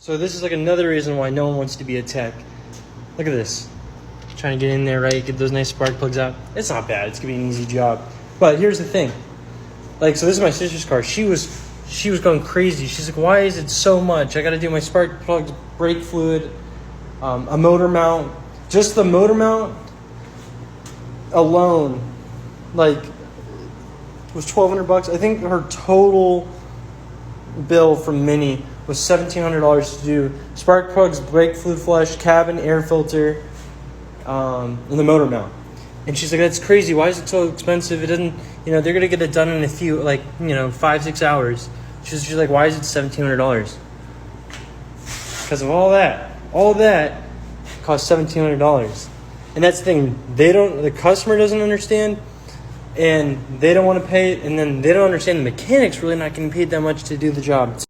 So this is like another reason why no one wants to be a tech. Look at this. Trying to get in there, right? Get those nice spark plugs out. It's not bad. It's gonna be an easy job. But here's the thing. Like, so this is my sister's car. She was going crazy. She's like, why is it so much? I got to do my spark plugs, brake fluid, a motor mount. Just the motor mount alone, like, was $1,200. I think her total bill from Mini was $1,700 to do spark plugs, brake fluid flush, cabin air filter, and the motor mount. And she's like, that's crazy. Why is it so expensive? It doesn't, they're going to get it done in a few, 5-6 hours. She's like, why is it $1,700? Because of all that. All that costs $1,700. And that's the thing. The customer doesn't understand, and they don't want to pay it, and then they don't understand the mechanic's really not getting paid that much to do the job.